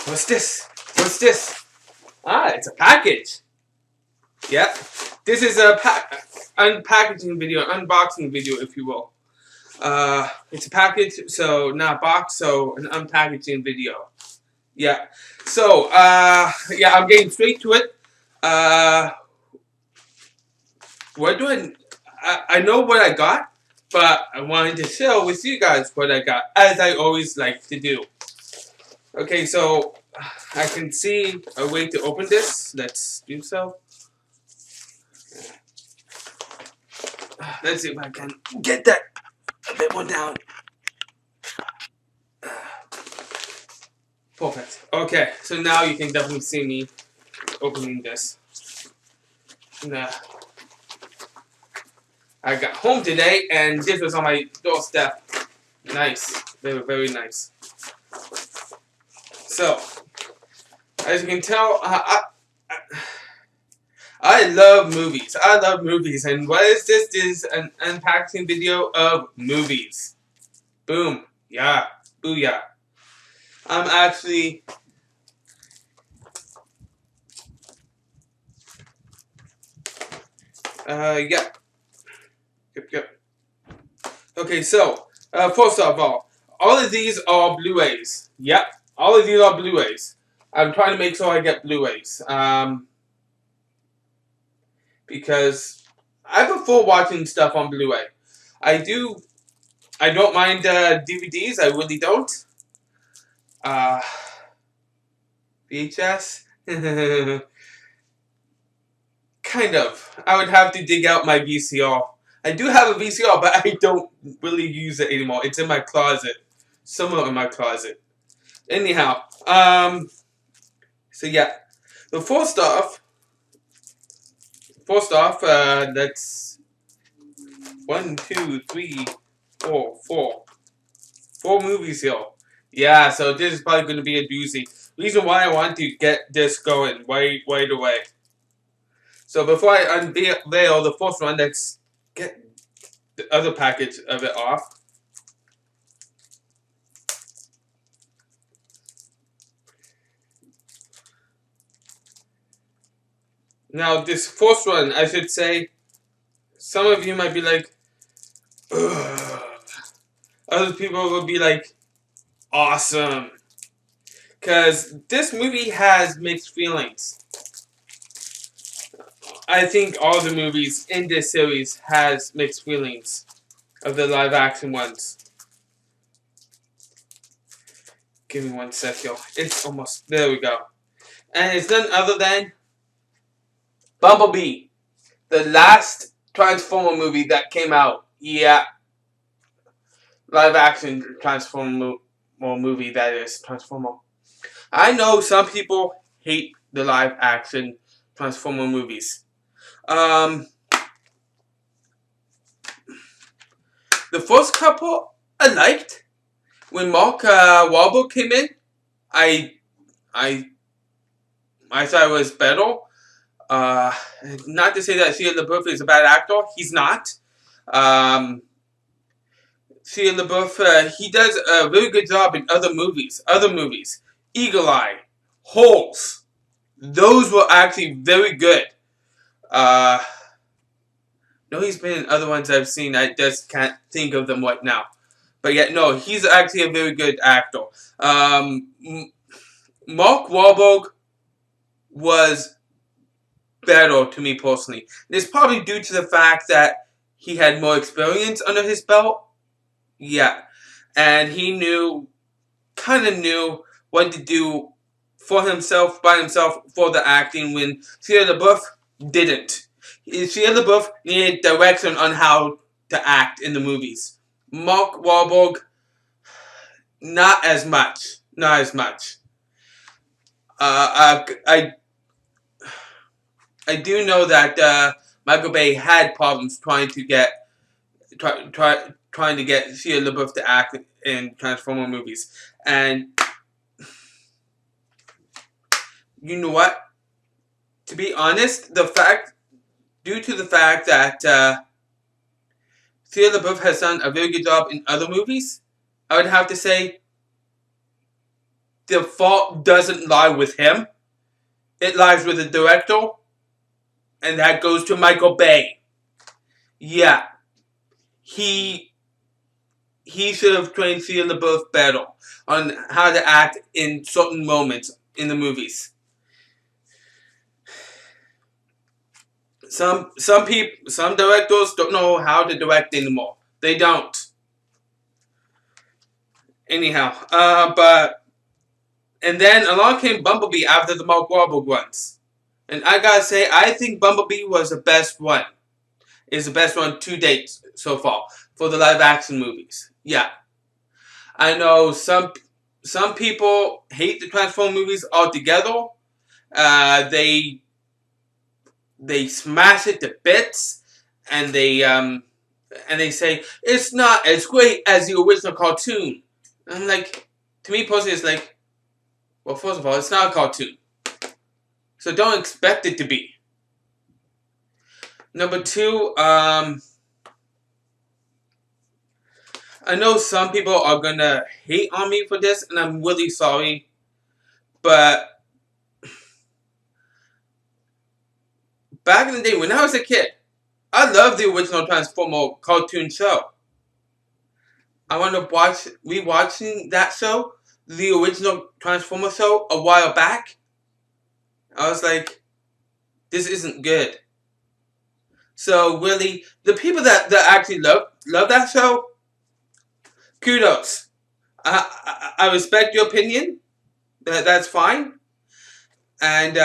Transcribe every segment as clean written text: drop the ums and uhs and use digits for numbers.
What's this? What's this? Ah, it's a package. Yep. This is a unpackaging video, unboxing video, if you will. It's a package, so not a box, so an unpackaging video. Yeah. So, yeah, I'm getting straight to it. What do I know what I got, but I wanted to share with you guys what I got, as I always like to do. Okay, so I can see a way to open this. Let's do so. Let's see if I can get that a bit more down. Perfect. Okay, so now you can definitely see me opening this. Nah. I got home today and this was on my doorstep. Nice. They were very nice. So, as you can tell, I love movies. I love movies. And what is this? This is an unboxing video of movies. Boom. Yeah. Booyah. I'm actually... yeah. Yep. Okay, so, first of all of these are Blu-rays. Yep. All of these are Blu-rays. I'm trying to make sure I get Blu-rays. Because I prefer watching stuff on Blu-ray. I don't mind DVDs. I really don't. VHS? Kind of. I would have to dig out my VCR. I do have a VCR, but I don't really use it anymore. It's in my closet. Somewhere in my closet. Anyhow, so yeah. The first off, that's 1, 2, 3, 4, 4 movies here. Yeah, so this is probably going to be a doozy. Reason why I want to get this going right away. So before I unveil the first one, let's get the other package of it off. Now this first one, I should say, some of you might be like, ugh. Other people will be like, awesome. Because this movie has mixed feelings. I think all the movies in this series has mixed feelings of the live action ones. Give me one sec, yo. It's almost, there we go. And it's none other than Bumblebee. The last Transformer movie that came out. Yeah. Live action Transformer movie, that is. Transformer. I know some people hate the live action Transformer movies. The first couple I liked. When Mark Wahlberg came in, I thought it was better. Not to say that Shia LaBeouf is a bad actor. He's not. Shia LaBeouf, he does a very good job in other movies. Eagle Eye, Holes. Those were actually very good. No, he's been in other ones I've seen. I just can't think of them right now. But yeah, no, he's actually a very good actor. Mark Wahlberg was better to me personally. It's probably due to the fact that he had more experience under his belt. Yeah. And he kind of knew what to do for himself, by himself, for the acting, when Shia LaBeouf didn't. Shia LaBeouf needed direction on how to act in the movies. Mark Wahlberg, not as much. Not as much. I do know that Michael Bay had problems trying to get Shia LaBeouf to act in Transformer movies, and you know what? To be honest, due to the fact that Shia LaBeouf has done a very good job in other movies, I would have to say the fault doesn't lie with him. It lies with the director, and that goes to Michael Bay. Yeah, he should have trained Shia LaBeouf better on how to act in certain moments in the movies. Some directors don't know how to direct anymore. They don't. Anyhow, and then along came Bumblebee after the Mark Wahlberg ones, and I gotta say, I think Bumblebee was the best one. Is the best one to date so far for the live action movies. Yeah, I know some people hate the Transformers movies altogether. They smash it to bits, and they say it's not as great as the original cartoon. And I'm like, to me personally, it's like, well, first of all, it's not a cartoon, so don't expect it to be. Number two, I know some people are gonna hate on me for this, and I'm really sorry, but back in the day when I was a kid, I loved the original Transformer cartoon show. I wound up rewatching that show, the original Transformer show, a while back. I was like, this isn't good. So really, the people that actually love that show, kudos. I respect your opinion. That's fine. And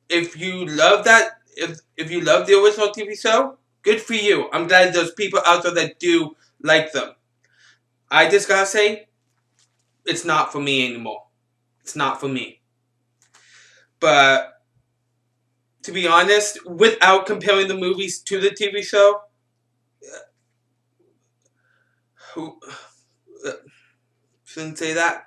if you love that, if you love the original TV show, good for you. I'm glad there's people out there that do like them. I just gotta say, it's not for me anymore. It's not for me. But to be honest, without comparing the movies to the TV show, shouldn't say that.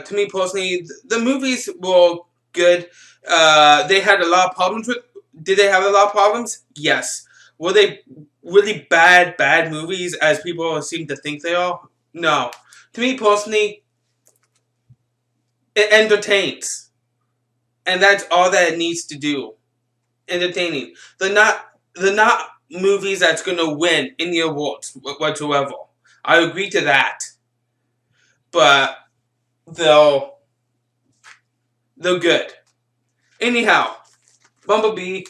To me personally, the movies were good. They had a lot of problems with. Did they have a lot of problems? Yes. Were they really bad movies as people seem to think they are? No. To me personally, it entertains, and that's all that it needs to do. Entertaining. They're not movies that's gonna win any awards whatsoever. I agree to that, but they're good. Anyhow, Bumblebee.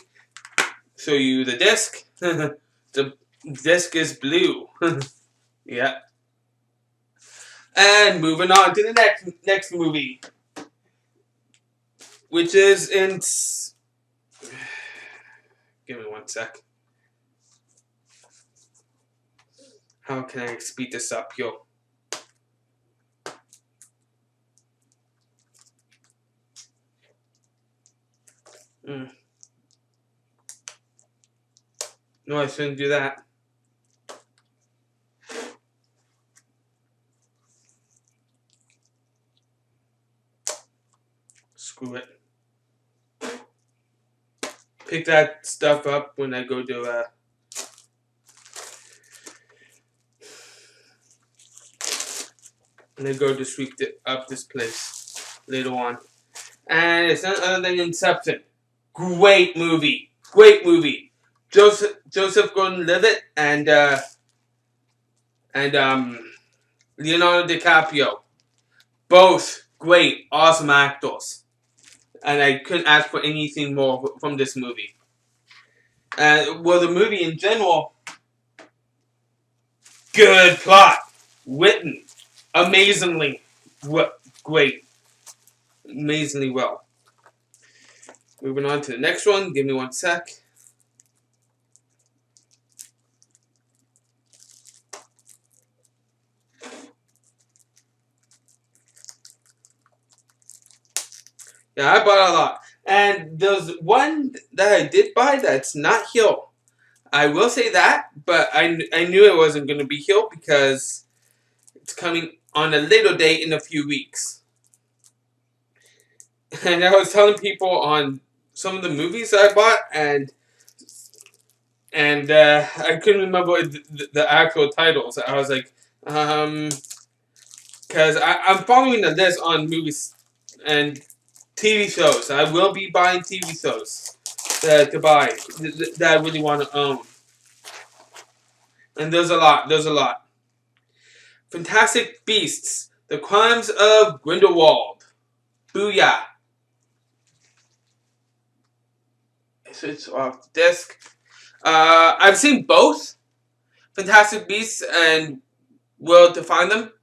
Show you the disc. The disc is blue. Yeah. And moving on to the next movie, which is in. Give me one sec. How can I speed this up, yo? No, I shouldn't do that. Screw it. Pick that stuff up when I go to sweep up this place later on. And it's none other than Inception. Great movie. Great movie. Joseph Gordon-Levitt and Leonardo DiCaprio. Both great, awesome actors. And I couldn't ask for anything more from this movie. Well, the movie in general, good plot. Written amazingly great. Amazingly well. Moving on to the next one. Give me one sec. Yeah, I bought a lot. And there's one that I did buy that's not here. I will say that, but I knew it wasn't going to be here because it's coming on a later date in a few weeks. And I was telling people on some of the movies I bought, and I couldn't remember the actual titles. I was like, because I'm following the list on movies and TV shows. I will be buying TV shows to buy that I really want to own. And there's a lot. There's a lot. Fantastic Beasts: The Crimes of Grindelwald. Booyah! Switch off the disc. I've seen both Fantastic Beasts and Will to Find Them,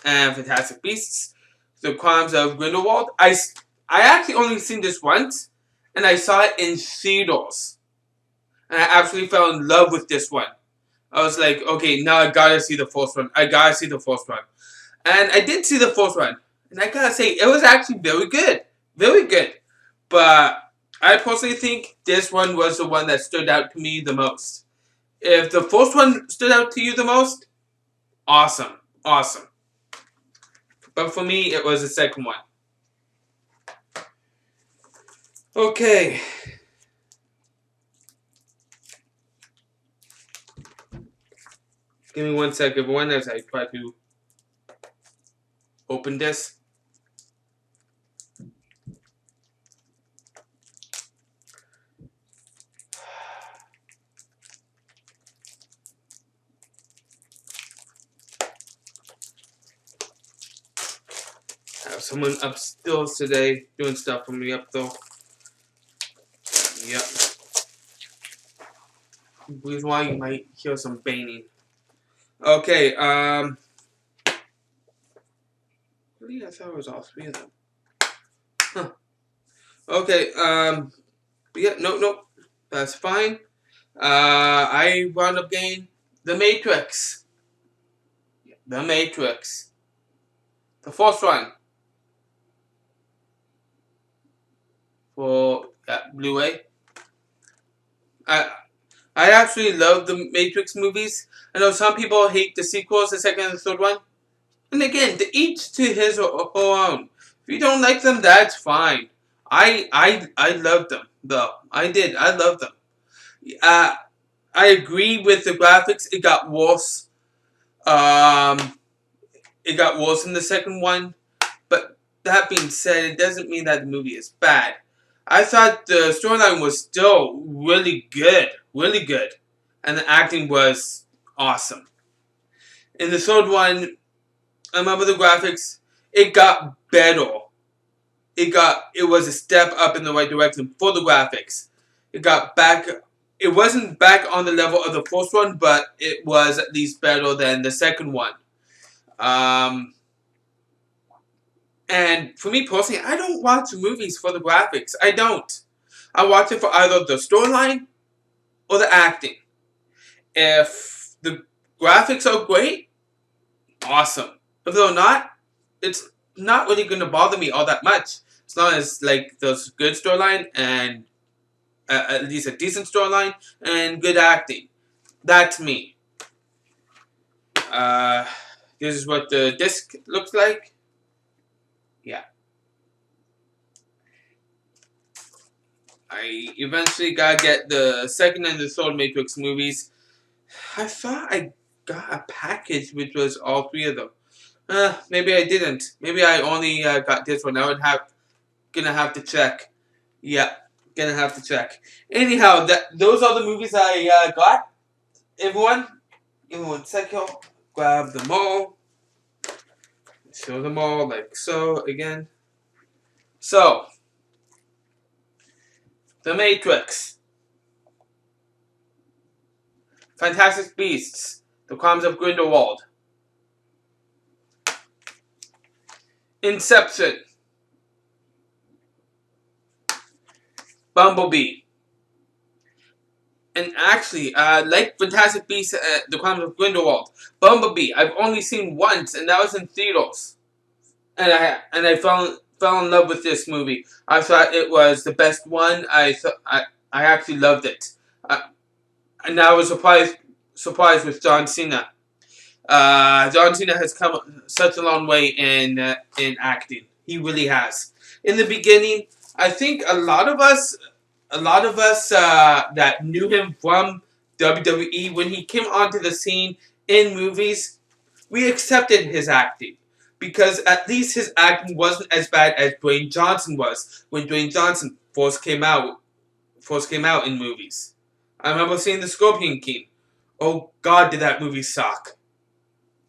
and Fantastic Beasts: The Crimes of Grindelwald. I actually only seen this once, and I saw it in theaters, and I absolutely fell in love with this one. I was like, okay, now I gotta see the first one. I gotta see the first one. And I did see the first one. And I gotta say, it was actually very good. Very good. But I personally think this one was the one that stood out to me the most. If the first one stood out to you the most, awesome. Awesome. But for me, it was the second one. Okay. Give me 1 second, everyone, as I try to open this. I have someone upstairs today doing stuff for me up though. Yep. Reason why you might hear some banging. Okay, really, I thought it was all three of them. Huh. Okay, yeah, no, that's fine. I wound up getting The Matrix. The Matrix. The first one. For Blu-ray. I actually love the Matrix movies. I know some people hate the sequels, the second and the third one. And again, to each to his or her own. If you don't like them, that's fine. I loved them though. I did. I loved them. I agree with the graphics. It got worse. It got worse in the second one. But that being said, it doesn't mean that the movie is bad. I thought the storyline was still really good. Really good. And the acting was awesome. In the third one, I remember the graphics. It got better. It was a step up in the right direction for the graphics. It got back. It wasn't back on the level of the first one, but it was at least better than the second one. And for me personally, I don't watch movies for the graphics. I don't. I watch it for either the storyline or the acting. If the graphics are great, awesome. If they're not, it's not really going to bother me all that much. As long as like there's good storyline and at least a decent storyline and good acting. That's me. This is what the disc looks like. Yeah. I eventually gotta get the second and the third Matrix movies. I thought I got a package which was all three of them. Maybe I didn't. Maybe I only got this one. Gonna have to check. Yeah, gonna have to check. Anyhow, those are the movies I got. Everyone, give me 1 second. Grab them all. Show them all like so again. So, The Matrix, Fantastic Beasts, The Crimes of Grindelwald, Inception, Bumblebee. And actually, like Fantastic Beasts, The Crimes of Grindelwald, Bumblebee, I've only seen once, and that was in theaters. And I fell in love with this movie. I thought it was the best one. I actually loved it. And I was surprised with John Cena. John Cena has come such a long way in acting. He really has. In the beginning, I think a lot of us that knew him from WWE, when he came onto the scene in movies, we accepted his acting because at least his acting wasn't as bad as Dwayne Johnson was when Dwayne Johnson first came out in movies. I remember seeing The Scorpion King. Oh God, did that movie suck?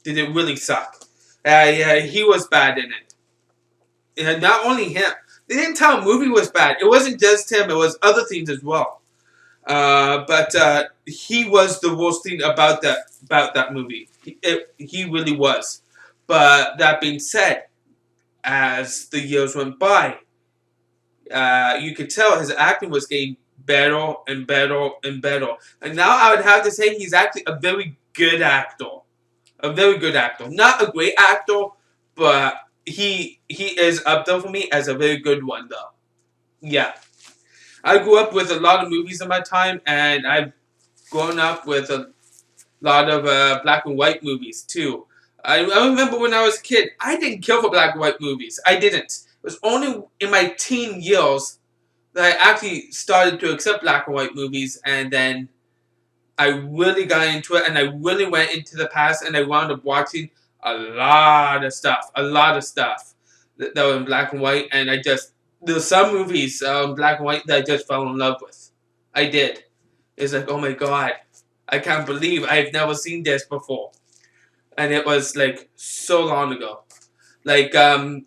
Did it really suck? Yeah, he was bad in it. And not only him. They didn't tell the movie was bad. It wasn't just him. It was other things as well. But he was the worst thing about that movie. He really was. But that being said, as the years went by, you could tell his acting was getting better and better and better. And now I would have to say he's actually a very good actor. A very good actor. Not a great actor, but he is up there for me as a very good one, though. Yeah. I grew up with a lot of movies in my time, and I've grown up with a lot of black and white movies, too. I remember when I was a kid, I didn't care for black and white movies. I didn't. It was only in my teen years that I actually started to accept black and white movies, and then I really got into it, and I really went into the past, and I wound up watching a lot of stuff that were in black and white, and there's some movies in black and white that I just fell in love with. I did. It's like, oh my God, I can't believe I've never seen this before. And it was like so long ago. Like the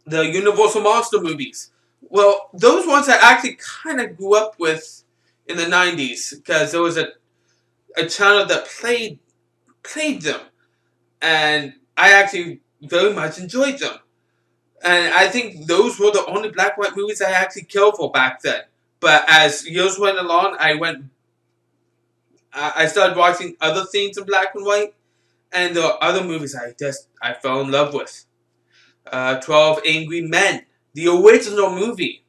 Universal Monster movies. Well, those ones I actually kind of grew up with in the 90s because there was a channel that played them, and I actually very much enjoyed them. And I think those were the only black and white movies I actually cared for back then. But as years went along, I started watching other things in black and white, and there are other movies I fell in love with. 12 Angry Men, the original movie,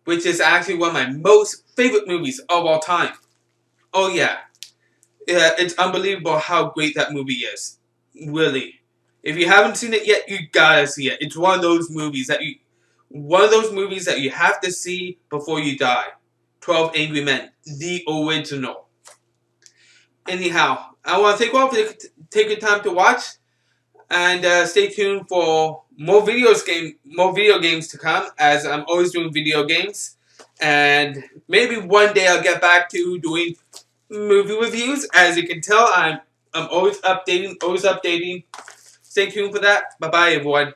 which is actually one of my most favorite movies of all time. Oh yeah, it's unbelievable how great that movie is. Really, if you haven't seen it yet, you gotta see it. It's one of those movies that you have to see before you die. 12 Angry Men, the original. Anyhow, I want to thank you all for taking time to watch, and stay tuned for more video games to come, as I'm always doing video games, and maybe one day I'll get back to doing movie reviews. As you can tell, I'm always updating. Stay tuned for that. Bye bye, everyone.